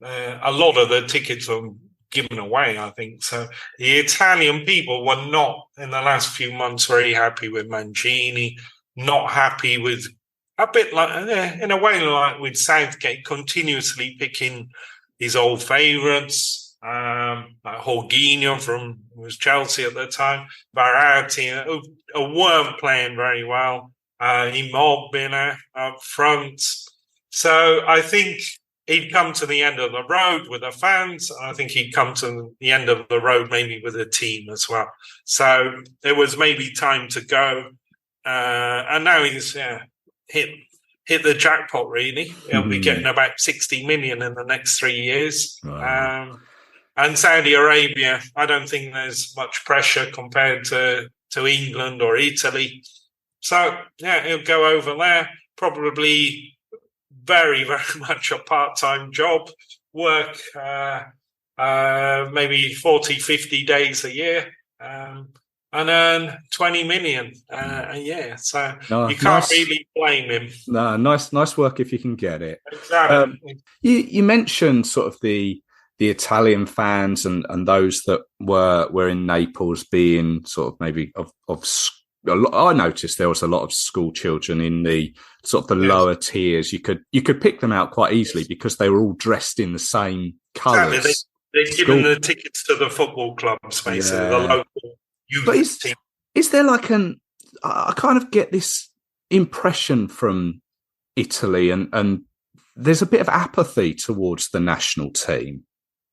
a lot of the tickets were given away, I think. So the Italian people were not, in the last few months, very happy with Mancini, not happy with, a bit like, in a way, like with Southgate, continuously picking his old favourites. like Jorginho was Chelsea at the time, Verratti, who weren't playing very well. Immobile up front. So I think he'd come to the end of the road with the fans. I think he'd come to the end of the road maybe with the team as well. So there was maybe time to go. And now he's hit the jackpot, really. He'll be getting about 60 million in the next 3 years. Wow. And Saudi Arabia, I don't think there's much pressure compared to England or Italy. So, he'll go over there, probably very, very much a part-time job, work maybe 40, 50 days a year, and earn 20 million a year. So you can't really blame him. No, nice work if you can get it. Exactly. You mentioned sort of the Italian fans and those that were in Naples being sort of maybe of I noticed there was a lot of school children in the sort of the lower tiers. You could pick them out quite easily because they were all dressed in the same colours. Exactly. They've given the tickets to the football clubs, basically, the local youth team. Is there like I kind of get this impression from Italy and there's a bit of apathy towards the national team.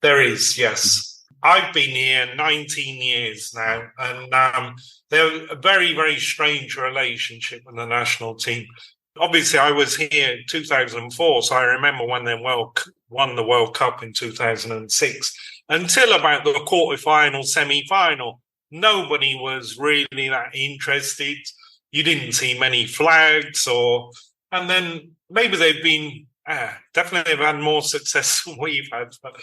There is, yes. I've been here 19 years now, and they're a very, very strange relationship with the national team. Obviously, I was here in 2004, so I remember when they won the World Cup in 2006. Until about the quarterfinal, semi-final, nobody was really that interested. You didn't see many flags, and then maybe they've been. Definitely have had more success than we've had. But,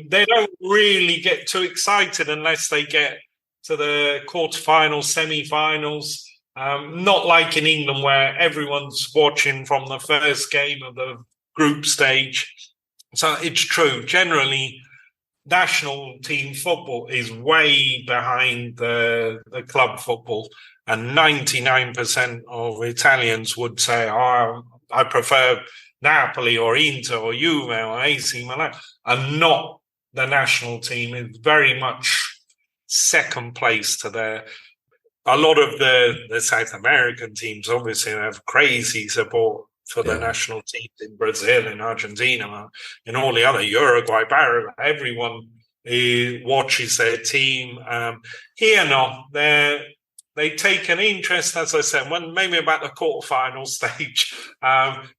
they don't really get too excited unless they get to the quarterfinals, semi-finals. Not like in England where everyone's watching from the first game of the group stage. So it's true. Generally, national team football is way behind the club football. And 99% of Italians would say, I prefer Napoli or Inter or Juve or AC Milan, and not the national team. Is very much second place to a lot of the South American teams. Obviously, have crazy support for the national teams in Brazil, in Argentina, in all the other Uruguay, Paraguay. Everyone watches their team. Here, no, they take an interest, as I said, when maybe about the quarterfinal stage.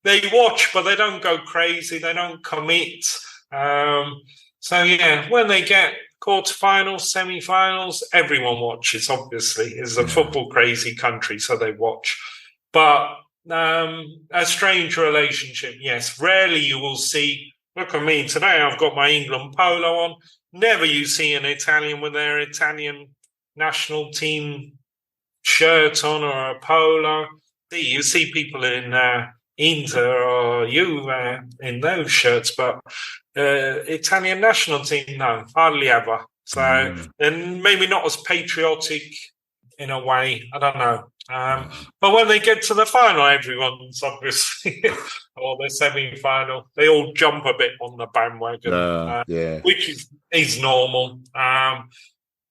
They watch, but they don't go crazy. They don't commit. When they get quarterfinals, semi-finals, everyone watches, obviously. It's a football-crazy country, so they watch. But a strange relationship, yes. Rarely you will see, look at me, today I've got my England polo on. Never you see an Italian with their Italian national team shirt on or a polo. You see people in Inter or Juve in those shirts, but Italian national team, no, hardly ever. So then maybe not as patriotic in a way. I don't know. But when they get to the final, everyone's obviously, or the semi-final, they all jump a bit on the bandwagon, which is normal.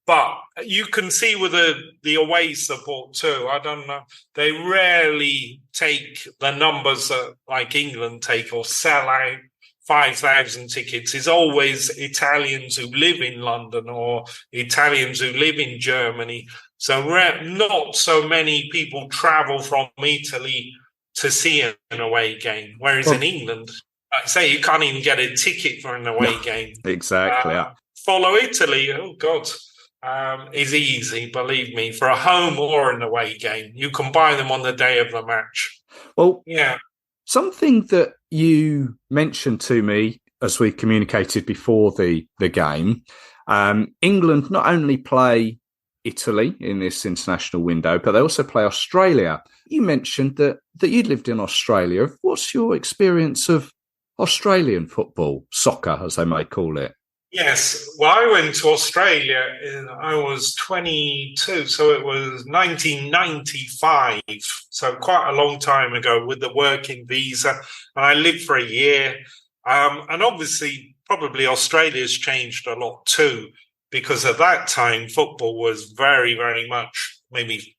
But you can see with the away support too. I don't know. They rarely take the numbers that like England take or sell out 5,000 tickets. It's always Italians who live in London or Italians who live in Germany. So not so many people travel from Italy to see an away game. Whereas in England, I'd say you can't even get a ticket for an away game. Exactly. Follow Italy. Oh, God. Is easy, believe me, for a home or an away game. You can buy them on the day of the match. Well, something that you mentioned to me as we communicated before the game, England not only play Italy in this international window, but they also play Australia. You mentioned that you'd lived in Australia. What's your experience of Australian football, soccer, as they may call it? Yes. Well, I went to Australia I was 22, so it was 1995. So quite a long time ago with the working visa. And I lived for a year. And obviously, probably Australia's changed a lot too, because at that time, football was very, very much maybe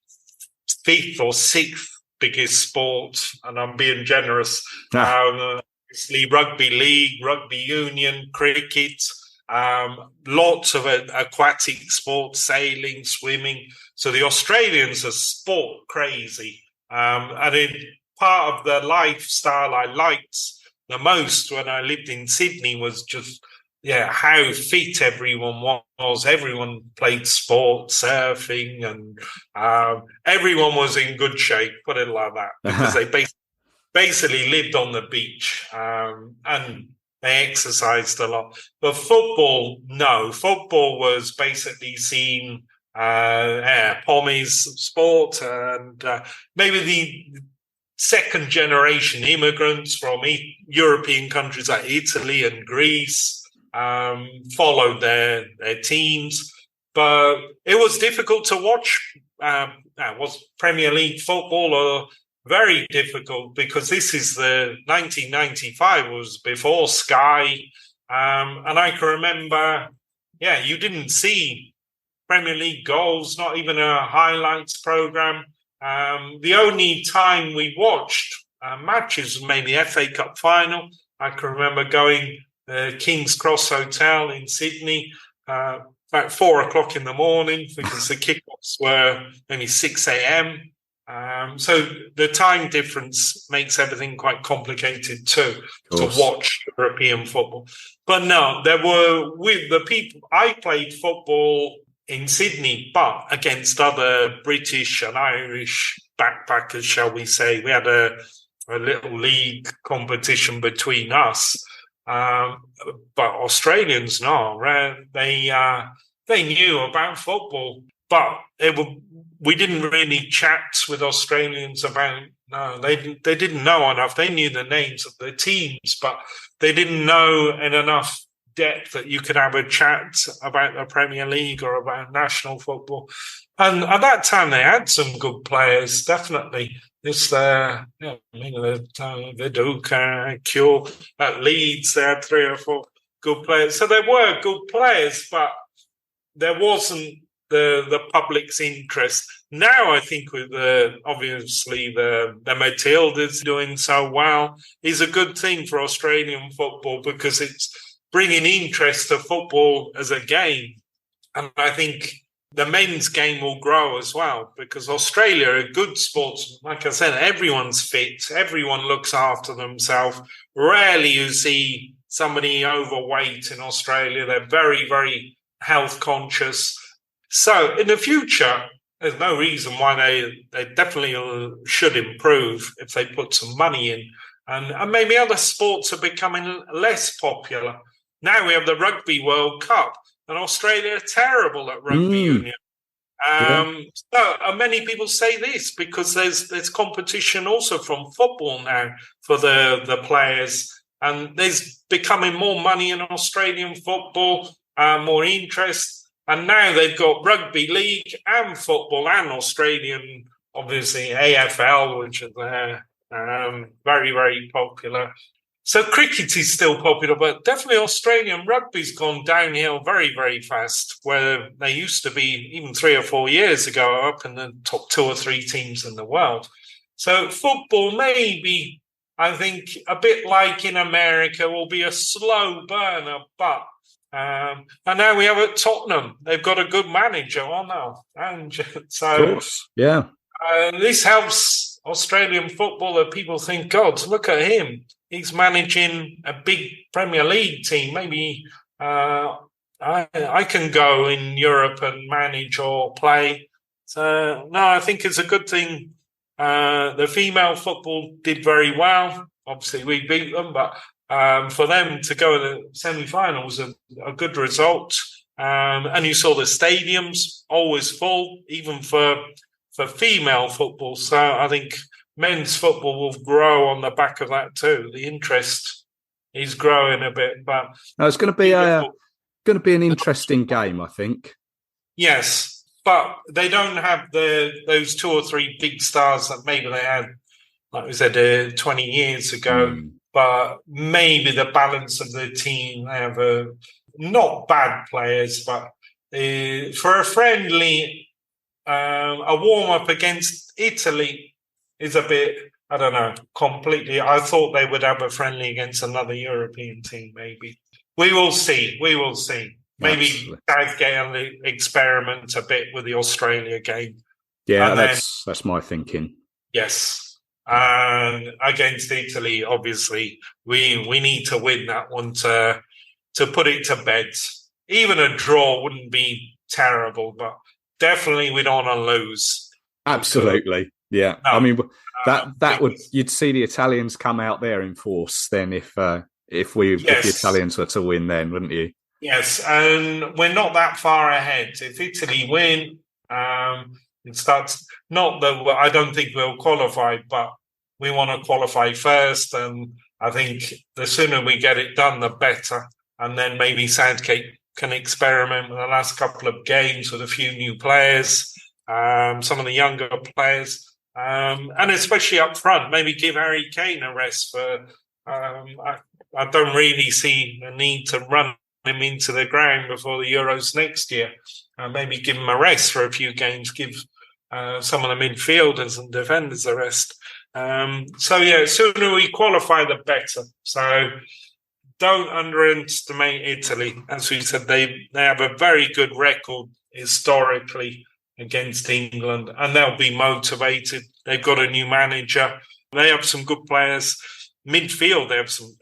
fifth or sixth biggest sport, and I'm being generous. Obviously, rugby league, rugby union, cricket, lots of aquatic sports, sailing, swimming. So the Australians are sport crazy. And part of the lifestyle I liked the most when I lived in Sydney was just, how fit everyone was. Everyone played sport, surfing, and everyone was in good shape, put it like that, because they basically lived on the beach and they exercised a lot. But football, no. Football was basically seen Pommy's sport, and maybe the second generation immigrants from European countries like Italy and Greece followed their teams. But it was difficult to watch. Was Premier League football or very difficult, because this is the 1995 was before Sky. And I can remember, you didn't see Premier League goals, not even a highlights program. The only time we watched matches was maybe FA Cup final. I can remember going to King's Cross Hotel in Sydney about 4 o'clock in the morning, because the kickoffs were maybe 6 a.m. So the time difference makes everything quite complicated too, to watch European football. But no, there were, with the people, I played football in Sydney, but against other British and Irish backpackers, shall we say. We had a little league competition between us. But Australians, no, they knew about football, but we didn't really chat with Australians about. No, they didn't know enough. They knew the names of the teams, but they didn't know in enough depth that you could have a chat about the Premier League or about national football. And at that time, they had some good players, definitely. Viduka, Cure, at Leeds, they had 3 or 4 good players. So there were good players, but there wasn't the public's interest. Now, I think with obviously the Matildas doing so well is a good thing for Australian football, because it's bringing interest to football as a game. And I think the men's game will grow as well, because Australia are good sports. Like I said, everyone's fit. Everyone looks after themselves. Rarely you see somebody overweight in Australia. They're very, very health conscious. So in the future, there's no reason why they definitely should improve if they put some money in. And maybe other sports are becoming less popular. Now we have the Rugby World Cup, and Australia are terrible at rugby union. So many people say this because there's competition also from football now for the players, and there's becoming more money in Australian football, more interest. And now they've got rugby league and football and Australian, obviously, AFL, which is very, very popular. So cricket is still popular, but definitely Australian rugby's gone downhill very, very fast, where they used to be, even 3 or 4 years ago, up in the top 2 or 3 teams in the world. So football maybe, I think, a bit like in America, will be a slow burner, but and now we have at Tottenham. They've got a good manager, and so this helps Australian football, that people think, God, look at him. He's managing a big Premier League team. Maybe I can go in Europe and manage or play. So, no, I think it's a good thing. The female football did very well. Obviously, we beat them, but for them to go to the semi-finals, a good result. And you saw the stadiums always full, even for female football. So I think men's football will grow on the back of that too. The interest is growing a bit, but it's going to be an interesting game, I think. Yes, but they don't have those 2 or 3 big stars that maybe they had, like we said, 20 years ago. but maybe the balance of the team, they have not bad players, but for a friendly, a warm-up against Italy is a bit, I don't know, completely. I thought they would have a friendly against another European team, maybe. We will see. Maybe Southgate will experiment a bit with the Australia game. Yeah, and that's my thinking. Yes. And against Italy, obviously, we need to win that one to put it to bed. Even a draw wouldn't be terrible, but definitely we don't want to lose. Absolutely. Yeah. No, I mean, you'd see the Italians come out there in force then if the Italians were to win then, wouldn't you? Yes, and we're not that far ahead. If Italy win, it starts. Not that I don't think we'll qualify, but we want to qualify first. And I think the sooner we get it done, the better. And then maybe Southgate can experiment with the last couple of games with a few new players, some of the younger players, and especially up front, maybe give Harry Kane a rest for. I don't really see a need to run him into the ground before the Euros next year. Maybe give him a rest for a few games, give some of the midfielders and defenders a rest. Sooner we qualify, the better. So don't underestimate Italy. As we said, they have a very good record historically against England, and they'll be motivated. They've got a new manager. They have some good players. Midfield, they have some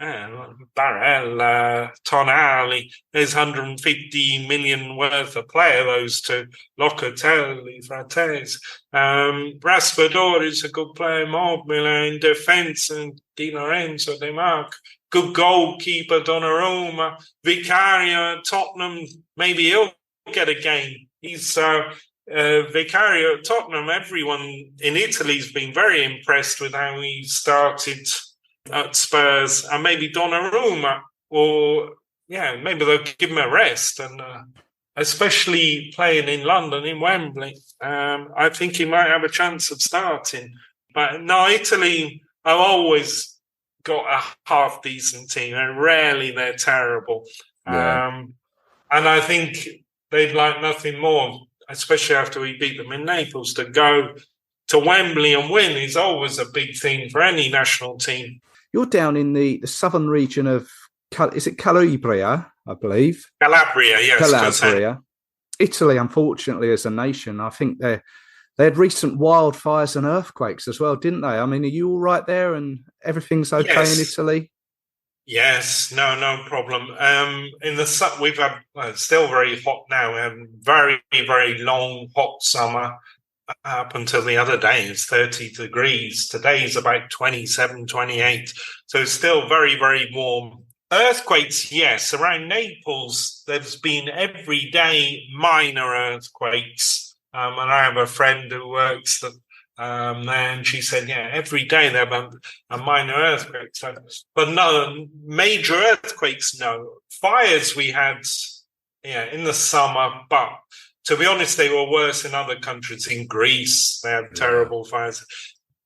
Barella, Tonali. There's 150 million worth of player, those two. Locatelli, Frates. Raspador is a good player. Mobile in defence, and Di Lorenzo, De Marco. Good goalkeeper, Donnarumma. Vicario at Tottenham, maybe he'll get a game. He's Vicario at Tottenham. Everyone in Italy's been very impressed with how he started at Spurs, and maybe Donnarumma, or maybe they'll give him a rest, and especially playing in London, in Wembley, I think he might have a chance of starting. But no, Italy have always got a half decent team, and rarely they're terrible. Yeah. And I think they'd like nothing more, especially after we beat them in Naples, to go to Wembley and win is always a big thing for any national team. You're down in the southern region of, is it Calabria, I believe? Calabria, yes. Calabria. Italy, unfortunately, as a nation, I think they had recent wildfires and earthquakes as well, didn't they? I mean, are you all right there and everything's okay in Italy? Yes, no problem. In the we've had it's still very hot now. We have very, very long hot summer. Up until the other day, it's 30 degrees. Today's about 27, 28. So it's still very, very warm. Earthquakes, yes. Around Naples, there's been every day minor earthquakes. And I have a friend who works there, and she said, every day there have a minor earthquake. So, but no, major earthquakes, no. Fires we had in the summer, but to be honest, they were worse in other countries. In Greece, they had terrible fires.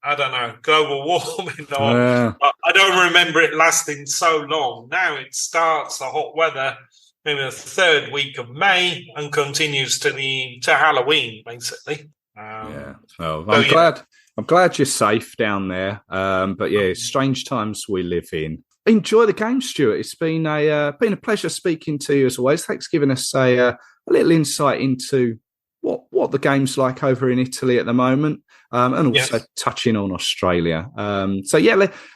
I don't know, global warming. I don't remember it lasting so long. Now it starts, the hot weather, maybe the third week of May, and continues to Halloween, basically. I'm glad you're safe down there. But strange times we live in. Enjoy the game, Stuart. It's been a pleasure speaking to you as always. Thanks for giving us a little insight into what the game's like over in Italy at the moment, and also touching on Australia.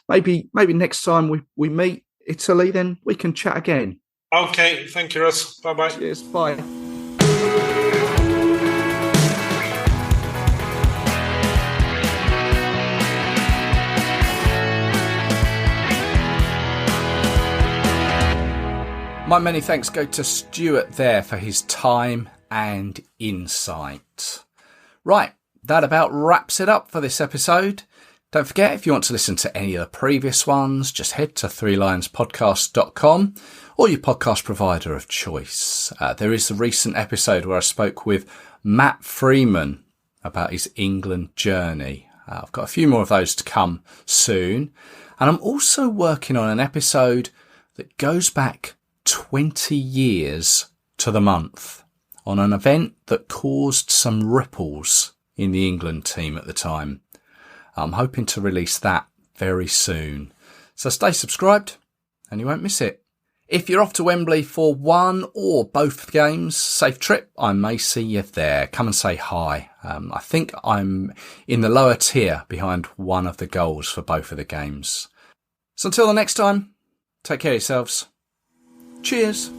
Maybe next time we meet Italy, then we can chat again. Okay, thank you, Russ. Bye-bye. Cheers, bye. My many thanks go to Stuart there for his time and insight. Right, that about wraps it up for this episode. Don't forget, if you want to listen to any of the previous ones, just head to threelinespodcast.com or your podcast provider of choice. There is a recent episode where I spoke with Matt Freeman about his England journey. I've got a few more of those to come soon. And I'm also working on an episode that goes back 20 years to the month on an event that caused some ripples in the England team at the time. I'm hoping to release that very soon. So stay subscribed and you won't miss it. If you're off to Wembley for one or both games, safe trip. I may see you there. Come and say hi. I think I'm in the lower tier behind one of the goals for both of the games. So until the next time, take care of yourselves. Cheers.